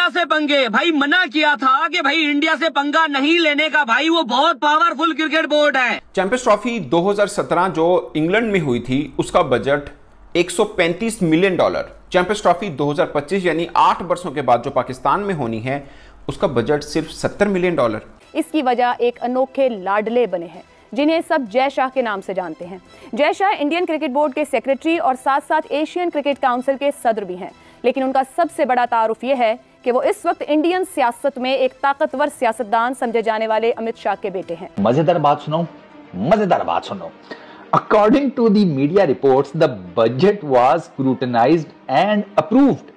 India से पंगे, भाई मना किया था कि भाई इंडिया से पंगा नहीं लेने का, भाई वो बहुत पावरफुल क्रिकेट बोर्ड है। चैंपियंस ट्रॉफी 2017 जो इंग्लैंड में हुई थी उसका बजट $135 मिलियन। चैंपियंस ट्रॉफी 2025 यानी 8 वर्षों के बाद जो पाकिस्तान में होनी है उसका बजट सिर्फ $70 मिलियन। इसकी वजह एक अनोखे लाडले बने हैं जिन्हें सब जय शाह के नाम से जानते हैं। Jay Shah Indian cricket board के सेक्रेटरी और साथ साथ एशियन क्रिकेट काउंसिल के सदर भी हैं, लेकिन उनका सबसे बड़ा तारुफ यह है कि वो इस वक्त इंडियन सियासत में एक ताकतवर सियासतदान समझे जाने वाले अमित शाह के बेटे हैं। मजेदार बात सुनो। According to the media reports, the budget was scrutinized and approved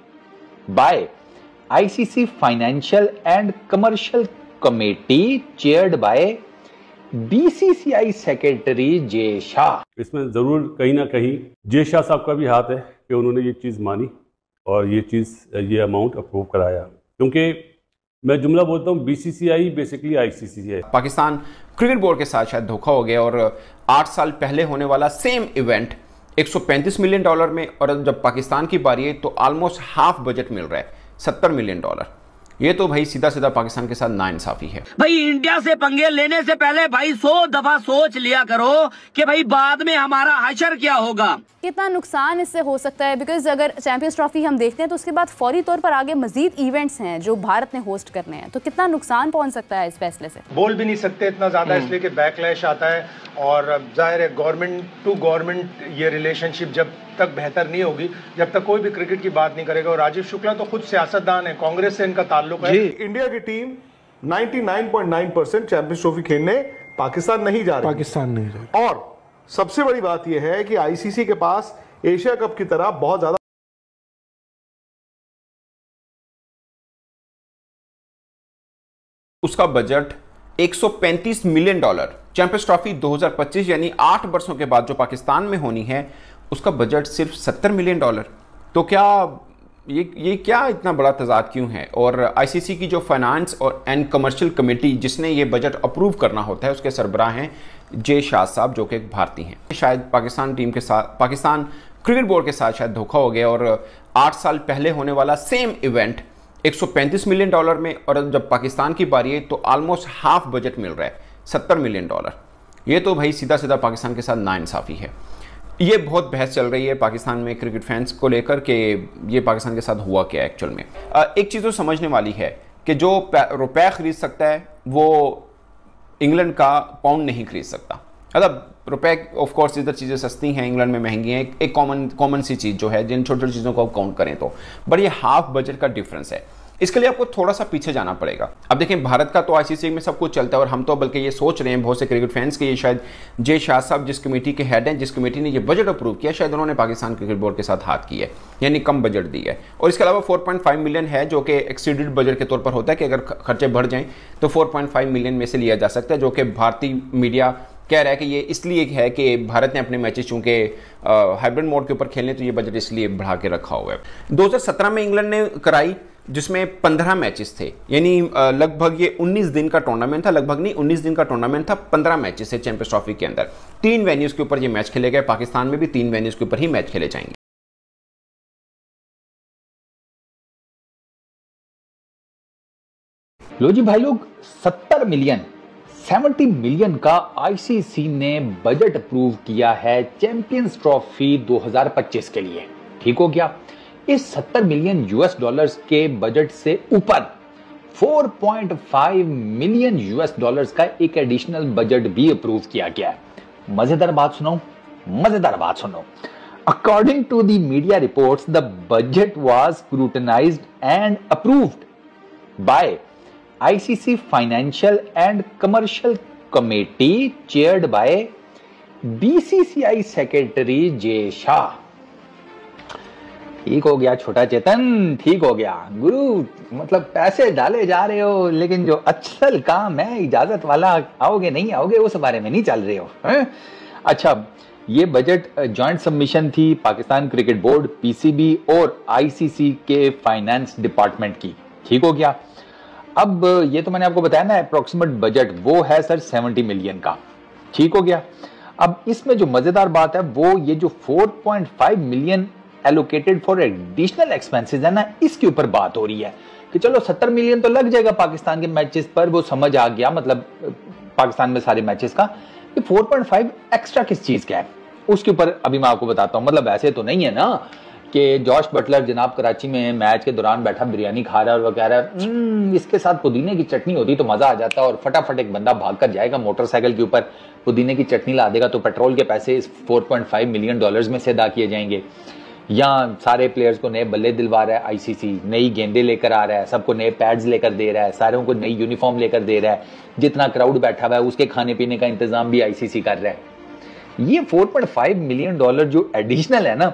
by ICC Financial and Commercial Committee chaired by BCCI Secretary Jay Shah. इसमें जरूर कहीं ना कहीं जय शाह साहब का भी हाथ है कि उन्होंने ये चीज़ मानी और ये अमाउंट अप्रूव कराया, क्योंकि मैं जुमला बोलता हूँ BCCI बेसिकली ICC है। पाकिस्तान क्रिकेट बोर्ड के साथ शायद धोखा हो गया और 8 साल पहले होने वाला सेम इवेंट $135 मिलियन में, और जब पाकिस्तान की बारी है तो ऑलमोस्ट हाफ बजट मिल रहा है $70 मिलियन। ये तो भाई सीधा सीधा पाकिस्तान के साथ नाइंसाफी है। भाई इंडिया से पंगे लेने से पहले भाई 100 दफा सोच लिया करो कि भाई बाद में हमारा हशर क्या होगा। कितना नुकसान इससे हो सकता है, बिकॉज अगर चैंपियंस ट्रॉफी हम देखते हैं तो उसके बाद फौरी तौर पर आगे मजीद इवेंट्स हैं जो भारत ने होस्ट करने हैं, तो कितना नुकसान पहुंच सकता है इस फैसले से। बोल भी नहीं सकते इतना ज्यादा, इसलिए कि बैकलैश आता है और जाहिर है गवर्नमेंट टू गवर्नमेंट ये रिलेशनशिप जब तक बेहतर नहीं होगी, जब तक कोई भी क्रिकेट की बात नहीं करेगा। और राजीव शुक्ला तो खुद सियासतदान है, कांग्रेस से इनका ताल्लुक है। इंडिया की टीम 99.9% चैंपियंस ट्रॉफी खेलने पाकिस्तान नहीं जा रही। और सबसे बड़ी बात यह है कि आईसीसी के पास एशिया कप की तरह बहुत ज्यादा उसका बजट $135 मिलियन। चैंपियंस ट्रॉफी 2025 यानी 8 वर्षों के बाद जो पाकिस्तान में होनी है उसका बजट सिर्फ $70 मिलियन। तो क्या ये क्या इतना बड़ा तजाद क्यों है? और आईसीसी की जो फाइनेंस और एंड कमर्शियल कमेटी जिसने ये बजट अप्रूव करना होता है उसके सरबराह हैं जय शाह साहब जो कि एक भारतीय हैं। शायद पाकिस्तान क्रिकेट बोर्ड के साथ शायद धोखा हो गया और 8 साल पहले होने वाला सेम इवेंट $135 मिलियन में, और जब पाकिस्तान की बारी है तो ऑलमोस्ट हाफ बजट मिल रहा है $70 मिलियन। ये तो भाई सीधा सीधा पाकिस्तान के साथ नाइंसाफी है। ये बहुत बहस चल रही है पाकिस्तान में क्रिकेट फैंस को लेकर कि ये पाकिस्तान के साथ हुआ क्या एक्चुअल में। एक चीज़ तो समझने वाली है कि जो रुपए खरीद सकता है वो इंग्लैंड का पाउंड नहीं खरीद सकता। मतलब रुपए ऑफ कोर्स इधर चीज़ें सस्ती हैं, इंग्लैंड में महंगी हैं, एक कॉमन सी चीज़ जो है जिन छोटी छोटी चीज़ों को आप काउंट करें तो, बट ये हाफ बजट का डिफरेंस है। इसके लिए आपको थोड़ा सा पीछे जाना पड़ेगा। अब देखें भारत का तो आईसीसी में सब कुछ चलता है और हम तो बल्कि ये सोच रहे हैं बहुत से क्रिकेट फैंस के ये शायद जय शाह साहब जिस कमेटी के हेड हैं, जिस कमेटी ने ये बजट अप्रूव किया, शायद उन्होंने पाकिस्तान क्रिकेट बोर्ड के साथ हाथ किया है, यानी कम बजट दी है। और इसके अलावा 4.5 मिलियन है जो कि एक्सीडेड बजट के तौर पर होता है कि अगर खर्चे बढ़ जाएं तो 4.5 मिलियन में से लिया जा सकता है, जो कि भारतीय मीडिया कह रहा है कि ये इसलिए है कि भारत ने अपने मैचेस चूंकि हाइब्रिड मोड के ऊपर खेलने तो ये बजट इसलिए बढ़ा के रखा हुआ है। 2017 में इंग्लैंड ने कराई जिसमें 15 मैचेस थे, यानी लगभग ये 19 दिन का टूर्नामेंट था, लगभग नहीं 19 दिन का टूर्नामेंट था। 15 मैचेस है चैंपियंस ट्रॉफी के अंदर, 3 वेन्यूज के ऊपर ये मैच खेले गए। पाकिस्तान में भी 3 वेन्यूज के ऊपर ही मैच खेले जाएंगे। लो जी भाई लोग, 70 मिलियन का आईसीसी ने बजट अप्रूव किया है चैंपियंस ट्रॉफी 2025 के लिए। ठीक हो गया। इस $70 मिलियन के बजट से ऊपर $4.5 मिलियन का एक एडिशनल बजट भी अप्रूव किया गया है। मजेदार बात सुनो। According to the media reports, the budget was scrutinized and approved by ICC Financial and Commercial Committee chaired by BCCI Secretary Jay Shah. ठीक हो गया छोटा चेतन, ठीक हो गया गुरु। मतलब पैसे डाले जा रहे हो लेकिन जो असल काम है इजाजत वाला, आओगे नहीं आओगे उस बारे में नहीं चल रहे हो है? अच्छा, ये बजट जॉइंट सबमिशन थी पाकिस्तान क्रिकेट बोर्ड, पीसीबी और आईसीसी के फाइनेंस डिपार्टमेंट की। ठीक हो गया। अब ये तो मैंने आपको बताया ना अप्रोक्सीमेट बजट वो है सर 70 मिलियन का। ठीक हो गया। अब इसमें जो मजेदार बात है वो ये जो 4.5 million allocated for additional expenses है ना, इसके ऊपर बात हो रही है कि चलो 70 मिलियन तो लग जाएगा पाकिस्तान के मैचेस पर, वो समझ आ गया मतलब पाकिस्तान में सारे मैचेस का, कि 4.5 एक्स्ट्रा किस चीज का है उसके ऊपर अभी मैं आपको बताता हूं। मतलब ऐसे तो नहीं है ना कि जॉश बटलर जनाब कराची में मैच के दौरान बैठा बिरयानी खा रहा है और वह कह रहा है इसके साथ पुदीने की चटनी होती तो मजा आ जाता, और फटाफट एक बंदा भागकर जाएगा मोटरसाइकिल के ऊपर पुदीने की चटनी ला देगा तो पेट्रोल के पैसे इस 4.5 मिलियन डॉलर्स में से अदा किए जाएंगे। या सारे प्लेयर्स को नए बल्ले दिलवा रहा है आईसीसी, नई गेंदे लेकर आ रहा है, सबको नए पैड्स लेकर दे रहा है, सारों को नई यूनिफॉर्म लेकर दे रहा है, जितना क्राउड बैठा हुआ है उसके खाने पीने का इंतजाम भी आईसीसी कर रहा है। ये 4.5 मिलियन डॉलर जो एडिशनल है ना,